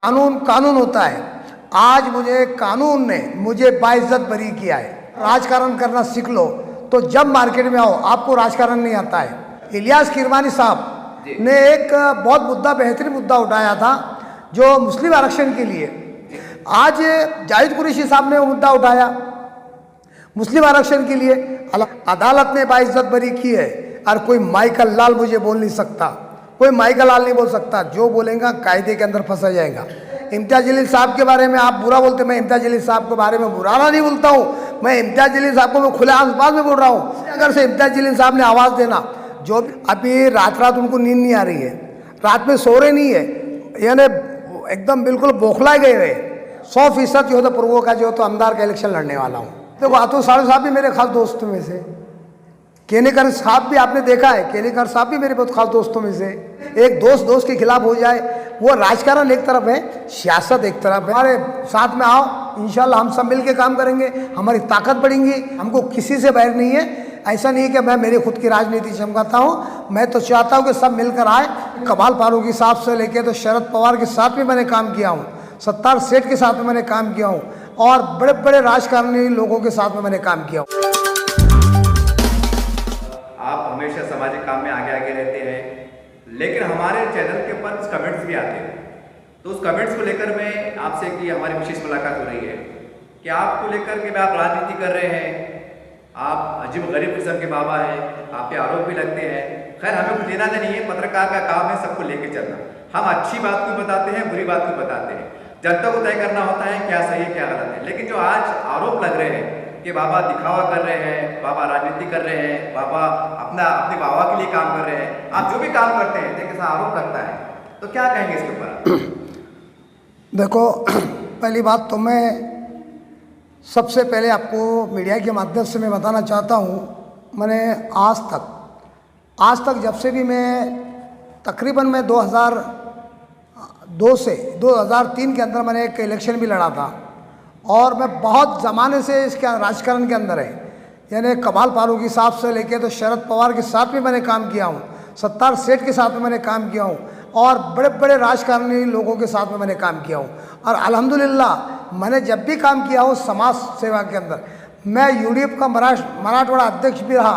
कानून कानून होता है। आज कानून ने मुझे बाइज्जत बरी किया है। राजकारण करना सीख लो, तो जब मार्केट में आओ आपको राजकारण नहीं आता है। इलियास किरमानी साहब ने एक बहुत बेहतरीन मुद्दा उठाया था जो मुस्लिम आरक्षण के लिए। आज जाहिद कुरैशी साहब ने वो मुद्दा उठाया मुस्लिम आरक्षण के लिए। अदालत ने बाइज्जत बरी की है और कोई माइकल लाल मुझे बोल नहीं सकता, कोई माइकल लाल नहीं बोल सकता। जो बोलेगा कायदे के अंदर फंसा जाएगा। इम्तियाज जलील साहब के बारे में आप बुरा बोलते, मैं इम्तियाज जलील साहब के बारे में बुरा नहीं बोलता हूँ। मैं इम्तियाज जलील साहब को मैं खुले आसपास में बोल रहा हूँ। अगर से इम्तियाज जलील साहब ने आवाज़ देना, जो अभी रात उनको नींद नहीं आ रही है, रात में सो रहे नहीं है, यानी एकदम बिल्कुल बौखलाए गए हुए 100% जो है तो पूर्वों का जो है तो अमदार का इलेक्शन लड़ने वाला हूँ। देखो अतुल साहब भी मेरे खास दोस्तों में से, केनेकर साहब भी आपने देखा है, केनेकर साहब भी मेरे बहुत खास दोस्तों में से। एक दोस्त के खिलाफ हो जाए, वो राजकारण एक तरफ है, सियासत एक तरफ है। हमारे साथ में आओ, इंशाल्लाह हम सब मिल के काम करेंगे, हमारी ताकत बढ़ेंगी। हमको किसी से बैर नहीं है। ऐसा नहीं है कि मैं मेरी खुद की राजनीति चमकाता हूँ। मैं तो चाहता हूँ कि सब मिलकर आए। कमाल फारूकी साहब से लेके तो शरद पवार के साथ भी मैंने काम किया हूँ, सत्तार सेठ के साथ में मैंने काम किया हूँ, और बड़े बड़े राजकारणी लोगों के साथ में मैंने काम किया हूँ। आप हमेशा सामाजिक काम में आगे रहते हैं, लेकिन हमारे चैनल के ऊपर कुछ कमेंट्स भी आते हैं। तो उस कमेंट्स को लेकर मैं आपसे कि हमारी विशेष मुलाकात हो रही है कि आपको लेकर के आप राजनीति कर रहे हैं, आप अजीब गरीब किस्म के बाबा हैं, आप पे आरोप भी लगते हैं। खैर हमें कुछ लेना नहीं है, पत्रकार का काम है सबको लेके चलना। हम अच्छी बात को बताते हैं, बुरी बात को बताते हैं, जनता को तय करना होता है क्या सही है क्या गलत है। लेकिन जो आज आरोप लग रहे हैं कि बाबा दिखावा कर रहे हैं, बाबा राजनीति कर रहे हैं, बाबा अपने बाबा के लिए काम कर रहे हैं, आप जो भी काम करते हैं देखिए आरोप लगता है, तो क्या कहेंगे इसके ऊपर? देखो पहली बात तो मैं सबसे पहले आपको मीडिया के माध्यम से मैं बताना चाहता हूँ, मैंने आज तक जब से भी मैं तकरीबन मैं 2002 से 2003 के अंदर मैंने एक इलेक्शन भी लड़ा था, और मैं बहुत ज़माने से इसके राजकारण के अंदर है। यानी कमाल फारूकी साहब से लेके तो शरद पवार के साथ भी मैंने काम किया हूँ, सत्तार सेठ के साथ में मैंने काम किया हूँ, और बड़े बड़े राजकारणी लोगों के साथ में मैंने काम किया हूँ। और अल्हम्दुलिल्लाह मैंने जब भी काम किया हूँ समाज सेवा के अंदर, मैं यूडीएफ का मराठवाड़ा अध्यक्ष भी रहा।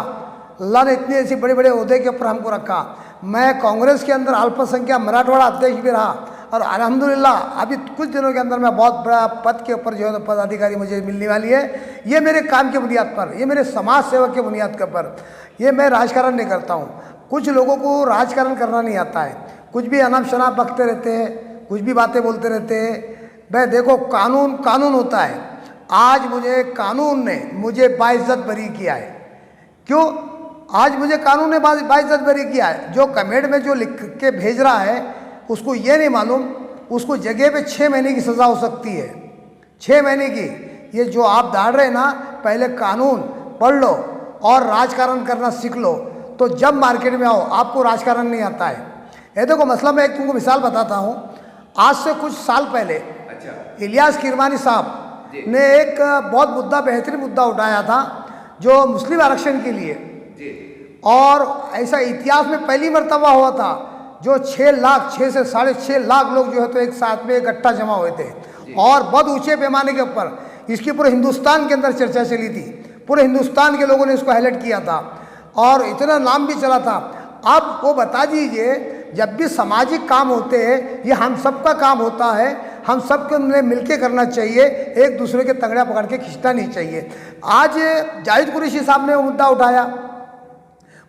अल्लाह ने इतनी ऐसी बड़े बड़े ओहदे के ऊपर हमको रखा। मैं कांग्रेस के अंदर अल्पसंख्यक मराठवाड़ा अध्यक्ष भी रहा, और अल्हम्दुलिल्लाह अभी कुछ दिनों के अंदर मैं बहुत बड़ा पद के ऊपर जो है पदाधिकारी मुझे मिलने वाली है। ये मेरे काम की बुनियाद पर, ये मेरे समाज सेवा के बुनियाद के ऊपर, ये मैं राजकारण नहीं करता हूँ। कुछ लोगों को राजकारण करना नहीं आता है, कुछ भी अनाप शनाप बकते रहते हैं, कुछ भी बातें बोलते रहते हैं। भाई देखो कानून कानून होता है। आज कानून ने मुझे बाइज्जत बरी किया है। क्यों? आज मुझे कानून ने बाइज्जत बरी किया है। जो कमेंट में जो लिख के भेज रहा है उसको ये नहीं मालूम, उसको जगह पे 6 महीने की सज़ा हो सकती है, 6 महीने की। ये जो आप दाड़ रहे ना, पहले कानून पढ़ लो और राजकारण करना सीख लो, तो जब मार्केट में आओ आपको राजकारण नहीं आता है। ये देखो मसला मैं एक तुमको मिसाल बताता हूँ। आज से कुछ साल पहले इलियास किरमानी साहब ने एक बहुत बेहतरीन मुद्दा उठाया था जो मुस्लिम आरक्षण के लिए, और ऐसा इतिहास में पहली मर्तबा हुआ था जो 6 से 6.5 लाख लोग जो है तो एक साथ में इकट्ठा जमा हुए थे, और बहुत ऊंचे पैमाने के ऊपर इसकी पूरे हिंदुस्तान के अंदर चर्चा चली थी। पूरे हिंदुस्तान के लोगों ने इसको हाईलाइट किया था और इतना नाम भी चला था। अब वो बता दीजिए, जब भी सामाजिक काम होते हैं ये हम सबका काम होता है, हम सबको मिलके करना चाहिए, एक दूसरे के तंगड़ा पकड़ के खींचना नहीं चाहिए। आज जाहिद कुरैशी साहब ने वो मुद्दा उठाया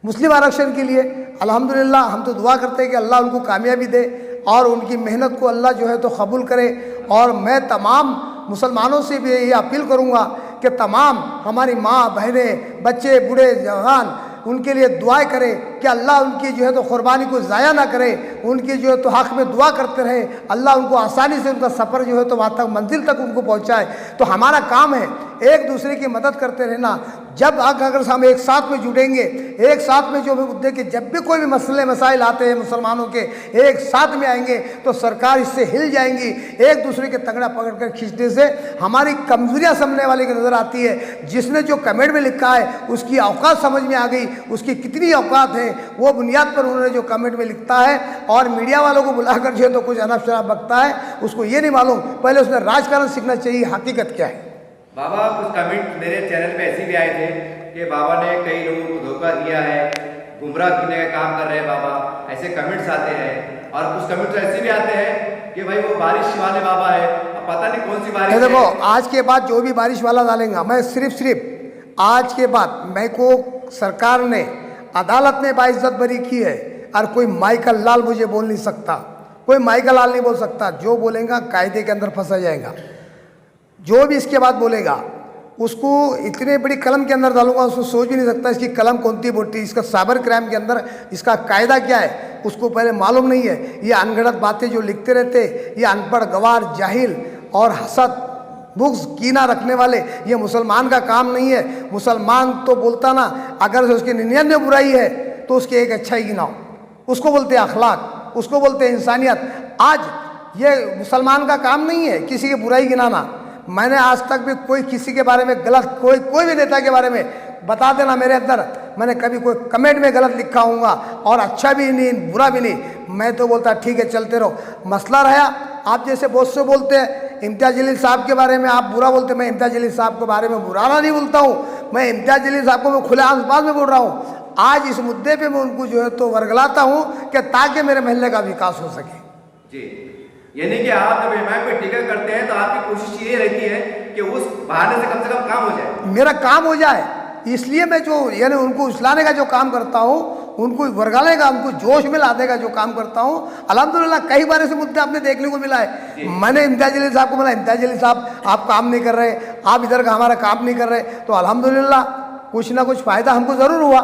मुस्लिम आरक्षण के लिए। अल्हम्दुलिल्लाह हम तो दुआ करते हैं कि अल्लाह उनको कामयाबी दे और उनकी मेहनत को अल्लाह जो है तो कबूल करे। और मैं तमाम मुसलमानों से भी ये अपील करूँगा कि तमाम हमारी माँ बहनें, बच्चे, बूढ़े, जवान उनके लिए दुआएं करें कि अल्लाह उनकी जो है तो क़ुरबानी को ज़ाया ना करे, उनकी जो है तो हक़ में दुआ करते रहे, अल्लाह उनको आसानी से उनका सफ़र जो है तो वहाँ तक मंजिल तक उनको पहुँचाए। तो हमारा काम है एक दूसरे की मदद करते रहना। जब अगर हम एक साथ में जुड़ेंगे, एक साथ में जो भी मुद्दे के जब भी कोई भी मसले मसाइल आते हैं मुसलमानों के, एक साथ में आएंगे तो सरकार इससे हिल जाएंगी। एक दूसरे के तगड़ा पकड़ कर खींचने से हमारी कमजोरियां सामने वाले की नज़र आती है। जिसने जो कमेंट में लिखा है उसकी औकात समझ में आ गई, उसकी कितनी औकात है वो बुनियाद पर उन्होंने जो कमेंट में लिखता है। और मीडिया वालों को बुलाकर जो है तो कुछ अनब शराब बकता है, उसको ये नहीं मालूम पहले उसने राजकारण सीखना चाहिए हकीकत क्या है। बाबा कुछ कमेंट मेरे चैनल पे ऐसे भी आए थे कि बाबा ने कई लोगों को धोखा दिया है, गुमराह करने का काम कर रहे हैं बाबा, ऐसे कमेंट्स आते हैं। और कुछ कमेंट्स ऐसे भी आते हैं कि भाई वो बारिश वाले बाबा है, अब पता नहीं कौन सी बारिश है। देखो आज के बाद जो भी बारिश वाला डालेंगे, मैं सिर्फ आज के बाद मैं को सरकार ने अदालत ने बाइज्जत बरी की है और कोई माइकल लाल मुझे बोल नहीं सकता, कोई माइकल लाल नहीं बोल सकता। जो बोलेगा कायदे के अंदर फंसा जाएगा। जो भी इसके बाद बोलेगा उसको इतने बड़ी कलम के अंदर डालूंगा, उसको सोच भी नहीं सकता इसकी कलम कौन सी बोलती, इसका साइबर क्राइम के अंदर इसका कायदा क्या है उसको पहले मालूम नहीं है। ये अनगढ़ंत बातें जो लिखते रहते, ये अनपढ़ गवार जाहिल और हसद बुग्ज कीना रखने वाले, ये मुसलमान का काम नहीं है। मुसलमान तो बोलता ना, अगर से उसकी 99 बुराई है तो उसकी एक अच्छाई गिनाओ, उसको बोलते हैं अखलाक, उसको बोलते हैं इंसानियत। आज ये मुसलमान का काम नहीं है किसी की बुराई गिनाना। मैंने आज तक भी कोई किसी के बारे में गलत कोई भी नेता के बारे में बता देना, मेरे अंदर मैंने कभी कोई कमेंट में गलत लिखा हूँगा और अच्छा भी नहीं बुरा भी नहीं। मैं तो बोलता ठीक है चलते रहो। मसला रहा आप जैसे बहुत से बोलते हैं इम्तियाज़ जलील साहब के बारे में आप बुरा बोलते, मैं इम्तियाज़ जलील साहब के बारे में बुराना नहीं बोलता हूँ। मैं इम्तियाज़ जलील साहब को मैं खुले आसपास में बोल रहा हूँ। आज इस मुद्दे पे मैं उनको जो है तो वर्गलाता हूँ कि ताकि मेरे महल्ले का विकास हो सके। जी, यानी कि आप जब इमाम पे टिकट करते हैं तो आपकी कोशिश ये रहती है कि उस बहाने से कम काम हो जाए, मेरा काम हो जाए। इसलिए मैं जो यानी उनको उछलाने का जो काम करता हूँ, उनको वर्गाने का, उनको जोश में लाने का जो काम करता हूँ, अल्हम्दुलिल्लाह कई बार ऐसे मुद्दे आपने देखने को मिला है। मैंने इम्तियाज़ जलील साहब को बोला, इम्तियाज़ जलील साहब आप काम नहीं कर रहे, आप इधर का हमारा काम नहीं कर रहे, तो अल्हम्दुलिल्लाह कुछ ना कुछ फ़ायदा हमको ज़रूर हुआ,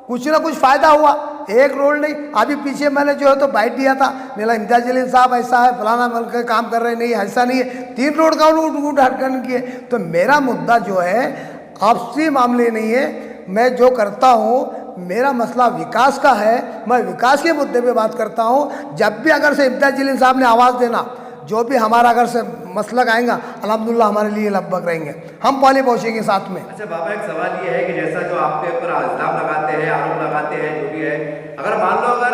कुछ ना कुछ फ़ायदा हुआ। एक रोड नहीं, अभी पीछे मैंने जो है तो बाइट दिया था, मेरा इम्तियाज़ जलील साहब ऐसा है फलाना मिल के काम कर रहे, नहीं ऐसा नहीं है। 3 रोड का उद्घाटन किए। तो मेरा मुद्दा जो है आपसी मामले नहीं है, मैं जो करता हूँ मेरा मसला विकास का है, मैं विकास के मुद्दे पे बात करता हूँ। जब भी अगर से इम्तियाज़ जलील साहब ने आवाज़ देना, जो भी हमारा अगर से मसलक आएगा अल्हम्दुलिल्लाह हमारे लिए लब्बक रहेंगे, हम पहले पहुँचेंगे साथ में। अच्छा बाबा, एक सवाल ये है कि जैसा जो आपके ऊपर इल्ज़ाम लगाते हैं, आरोप लगाते हैं, जो भी है, अगर मान लो अगर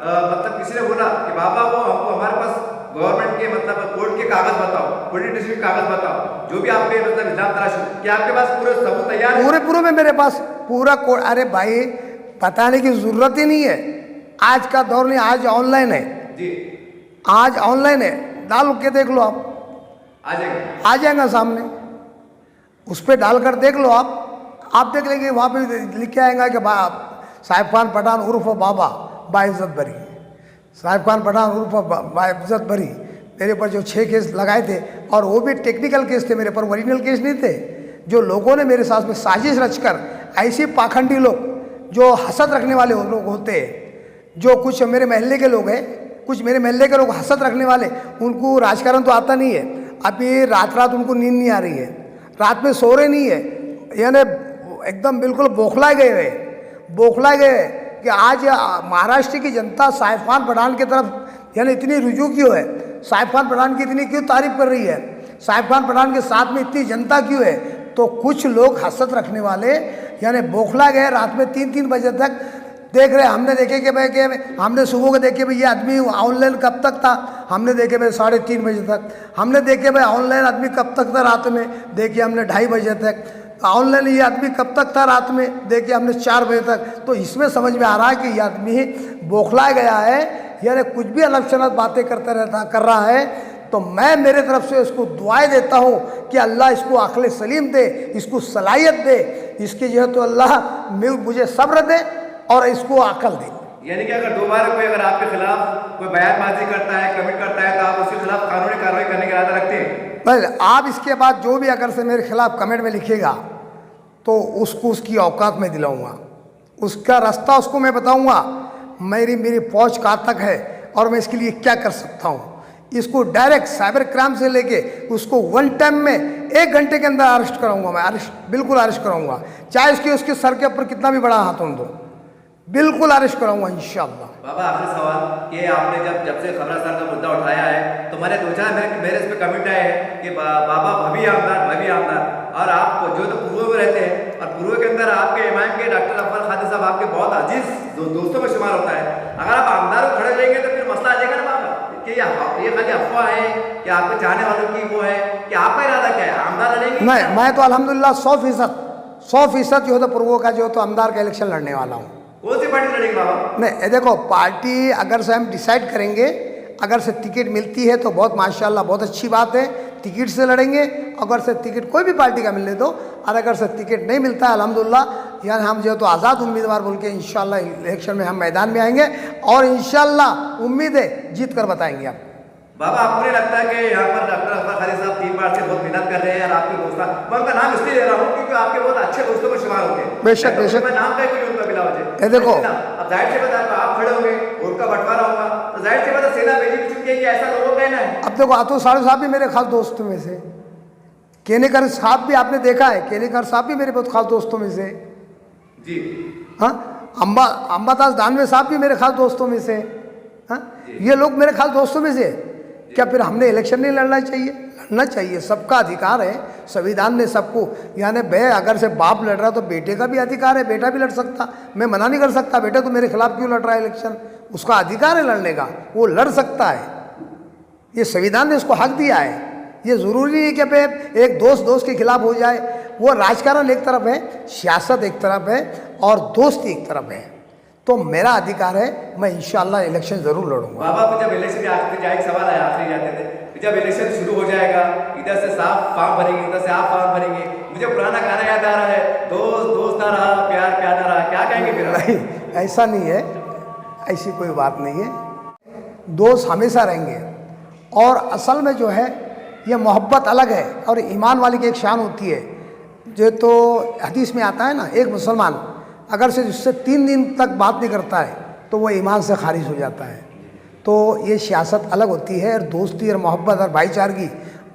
मतलब किसी ने बोला कि बाबा वो हमको हमारे पास गवर्नमेंट के मतलब कोर्ट के कागज बताओ, पुलिस के कागज बताओ, जो भी आप पे मतलब इल्जाम तराश, क्या आपके पास पूरे सबूत तैयार है? पूरे में मेरे पास पूरा कोर्ट। अरे भाई बताने की जरूरत ही नहीं है, आज का दौर नहीं, आज ऑनलाइन है जी, आज ऑनलाइन है, डाल के देख लो आप, आ जाएगा सामने, उस पर डालकर देख लो आप देख लेंगे, वहाँ पे लिख के आएगा कि साहिब खान पठान उर्फ बाबा बाइज्जत बरी, साहिब खान पठान उर्फ बाइज्जत बरी। मेरे पर जो 6 केस लगाए थे और वो भी टेक्निकल केस थे, मेरे पर ओरिजिनल केस नहीं थे। जो लोगों ने मेरे साथ में साजिश रचकर, ऐसे पाखंडी लोग जो हसद रखने वाले लोग होते हैं, जो कुछ मेरे महल्ले के लोग हैं, कुछ मेरे महल्ले के लोग हसद रखने वाले, उनको राजकारण तो आता नहीं है। अभी रात उनको नींद नहीं आ रही है, रात में सो रहे नहीं है, यानी एकदम बिल्कुल बौखला गए कि आज महाराष्ट्र की जनता साहिब खान पठान की तरफ यानी इतनी रुजू क्यों है, साहिब खान पठान की इतनी क्यों तारीफ कर रही है, साहिब खान पठान के साथ में इतनी जनता क्यों है। तो कुछ लोग हसद रखने वाले यानी बौखला गए, रात में 3-3 बजे तक देख रहे। हमने देखे कि भाई हमने सुबह को देखे भाई ये आदमी ऑनलाइन कब तक था, हमने देखे भाई 3:30 बजे तक, हमने देखे भाई ऑनलाइन आदमी कब तक था, रात में देखिए हमने 2:30 बजे तक, ऑनलाइन ये आदमी कब तक था, रात में देखिए हमने 4 बजे तक। तो इसमें समझ में आ रहा है कि ये आदमी बौखला गया है, यानी कुछ भी अलग शलग बातें कर रहा है। तो मैं मेरे तरफ से इसको दुआएं देता हूँ कि अल्लाह इसको अक्ल सलीम दे, इसको सलाहियत दे, इसकी जो है तो अल्लाह मुझे सब्र दे और इसको अकल दे। यानी कि अगर दोबारा कोई अगर आपके खिलाफ कोई बयानबाजी करता है, कमेंट करता है, तो आप उसके खिलाफ कानूनी कार्रवाई करने का इरादा रखते हैं? बस आप इसके बाद जो भी अगर से मेरे खिलाफ कमेंट में लिखेगा तो उसको उसकी औकात में दिलाऊंगा, उसका रास्ता उसको मैं बताऊंगा, मेरी पहुंच कहाँ तक है और मैं इसके लिए क्या कर सकता हूँ। इसको डायरेक्ट साइबर क्राइम से लेके उसको वन टाइम में 1 घंटे के अंदर अरेस्ट कराऊंगा मैं, बिल्कुल अरेस्ट कराऊंगा, चाहे उसके सर के ऊपर कितना भी बड़ा हाथ हो, बिल्कुल अरेस्ट कराऊंगा इंशाल्लाह। बाबा आखिरी सवाल कि आपने जब से खबरस्तान का मुद्दा उठाया है तो मैंने दो चार मेरे इस पे कमेंट आए हैं कि बाबा भवी आमदार और आप जो तो पूर्व में रहते हैं और पूर्व के अंदर आपके इमाम के डॉक्टर अफजल खादी साहब आपके बहुत अजीज दोस्तों में शुमार होता है। अगर आप आमदार को खड़े रहेंगे तो फिर मसला आ जाएगा ना बाबा कि ये खाली अफवाह है कि आपके चाहने वालों की वो है कि आपका इरादा क्या है, आमदार लड़ेंगे? नहीं, मैं तो अल्हम्दुलिल्लाह 100% जो है तो पूर्व का जो है तो आमदार का इलेक्शन लड़ने वाला हूँ। कौन सी पार्टी लड़ेगी बाबा? नहीं देखो, पार्टी अगर से हम डिसाइड करेंगे, अगर से टिकट मिलती है तो बहुत माशाल्लाह बहुत अच्छी बात है, टिकट से लड़ेंगे। अगर से टिकट कोई भी पार्टी का मिलने दो, और अगर से टिकट नहीं मिलता है अल्हम्दुलिल्लाह यानी हम जो है तो आज़ाद उम्मीदवार बोल के इंशाल्लाह इलेक्शन में हम मैदान में आएंगे और इंशाल्लाह उम्मीद है जीत कर बताएंगे आप। बाबा आपको नहीं लगता कि यहाँ पर डॉक्टर अफजल खादी साहब 3 बार से बहुत मेहनत कर रहे हैं और आपके दोस्त, मैं उनका नाम इसलिए ले रहा हूँ क्योंकि आपके बहुत अच्छे दोस्तों में शुमार होंगे। बेशक मैं नाम का क्यों उनका मिला मुझे, ये देखो अब जाहिर सी बात आप खड़े होंगे, उनका बंटवारा होगा तो जाहिर सी बात सेना भेजी भी चुकी है कि ऐसा लोगों का कहना है। अब देखो आतू साड़ू साहब भी मेरे खास दोस्तों में से, केनेकर साहब भी आपने देखा है, केनेकर साहब भी मेरे बहुत खास दोस्तों में से जी। हाँ, अंबादास दानवे साहब भी मेरे खास दोस्तों में से। हाँ, ये लोग मेरे खास दोस्तों में से। क्या फिर हमने इलेक्शन नहीं लड़ना चाहिए? लड़ना चाहिए, सबका अधिकार है, संविधान ने सबको, यानी अगर से बाप लड़ रहा तो बेटे का भी अधिकार है, बेटा भी लड़ सकता, मैं मना नहीं कर सकता बेटा तो मेरे खिलाफ क्यों लड़ रहा है इलेक्शन, उसका अधिकार है लड़ने का, वो लड़ सकता है, ये संविधान ने उसको हक दिया है। ये ज़रूरी नहीं कि पे एक दोस्त के खिलाफ हो जाए, वो राजकारण एक तरफ है, सियासत एक तरफ है और दोस्ती एक तरफ है, तो मेरा अधिकार है, मैं इंशाल्लाह इलेक्शन ज़रूर लड़ूंगा। बाबा जब इलेक्शन एक सवाल आया आखिरी जाते थे, जब इलेक्शन शुरू हो जाएगा इधर से साफ फॉर्म भरेंगे, उधर से आप फॉर्म भरेंगे, मुझे पुराना गाना याद आ रहा है, दोस्त ना रहा प्यार ना रहा, क्या कहेंगे फिर? नहीं, ऐसा नहीं है, ऐसी कोई बात नहीं है, दोस्त हमेशा रहेंगे। और असल में जो है ये मोहब्बत अलग है और ईमान वाली की एक शान होती है, जो तो हदीस में आता है ना, एक मुसलमान अगर से उससे 3 दिन तक बात नहीं करता है तो वो ईमान से खारिज हो जाता है। तो ये सियासत अलग होती है और दोस्ती और मोहब्बत और भाईचारगी,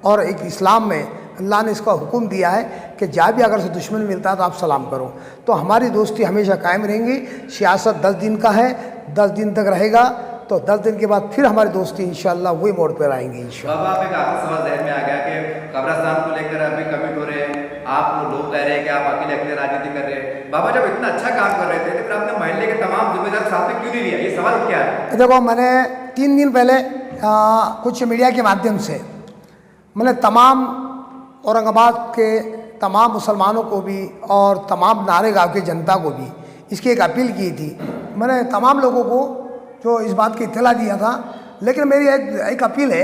और एक इस्लाम में अल्लाह ने इसका हुक्म दिया है कि जहाँ भी अगर से दुश्मन मिलता है तो आप सलाम करो। तो हमारी दोस्ती हमेशा कायम रहेंगी। सियासत 10 दिन का है, 10 दिन तक रहेगा, तो 10 दिन के बाद फिर हमारी दोस्ती इंशाल्लाह वही मोड़ पर आएंगे इंशाल्लाह। बाबा आप एक आखिरी सवाल जहन में आ गया कि कब्रिस्तान को लेकर अभी कमिट हो रहे हैं, आप लोग कह रहे हैं कि आप अकेले राजनीति कर रहे हैं, बाबा जब इतना अच्छा काम कर रहे थे तो फिर आपने मोहल्ले के तमाम जिम्मेदार साथ में क्यों नहीं लिया? ये सवाल क्या है? देखो, मैंने 3 दिन पहले कुछ मीडिया के माध्यम से मैंने तमाम औरंगाबाद के तमाम मुसलमानों को भी और तमाम नारेगांव की जनता को भी इसकी एक अपील की थी। मैंने तमाम लोगों को जो इस बात की इत्तला दिया था, लेकिन मेरी एक अपील है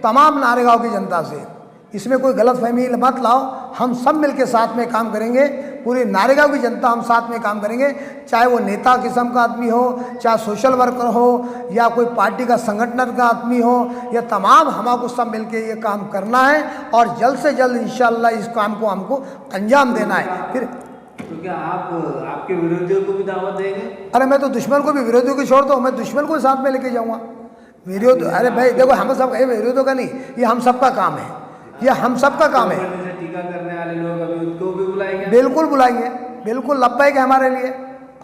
तमाम नारेगांव की जनता से, इसमें कोई गलतफहमी मत लाओ, हम सब मिलकर साथ में काम करेंगे, पूरी नारेगांव की जनता हम साथ में काम करेंगे, चाहे वो नेता किस्म का आदमी हो, चाहे सोशल वर्कर हो, या कोई पार्टी का संगठन का आदमी हो, या तमाम हमको सब मिलकर ये काम करना है और जल्द से जल्द इंशाल्लाह इस काम को हमको अंजाम देना है। फिर तो क्या आप आपके विरोधियों को भी दावत देंगे? अरे मैं तो दुश्मन को भी, विरोधियों को छोड़ दो, मैं दुश्मन को साथ में लेके जाऊँगा। विरोध, अरे भाई देखो, हम सब विरोधियों का नहीं, ये हम सबका काम है, ये हम सबका काम है। टीका करने वाले लोग अभी उनको भी बुलाएंगे? बिल्कुल बुलाएंगे, बिल्कुल लब्बैक है हमारे लिए,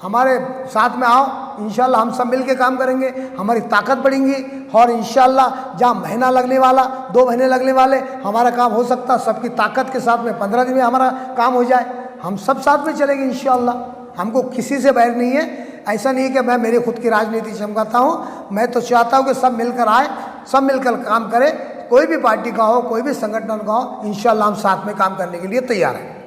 हमारे साथ में आओ, इंशाल्लाह हम सब मिल के काम करेंगे, हमारी ताकत बढ़ेंगी और इंशाल्लाह जहाँ महीना लगने वाला, 2 महीने लगने वाले, हमारा काम हो सकता सबकी ताकत के साथ में 15 दिन में हमारा काम हो जाए। हम सब साथ में चलेंगे इंशाल्लाह, हमको किसी से बैर नहीं है। ऐसा नहीं है कि मैं मेरे खुद की राजनीति चमकाता हूँ, मैं तो चाहता हूँ कि सब मिलकर आए, सब मिलकर काम करें, कोई भी पार्टी का हो, कोई भी संगठन का हो, इंशाल्लाह हम साथ में काम करने के लिए तैयार हैं।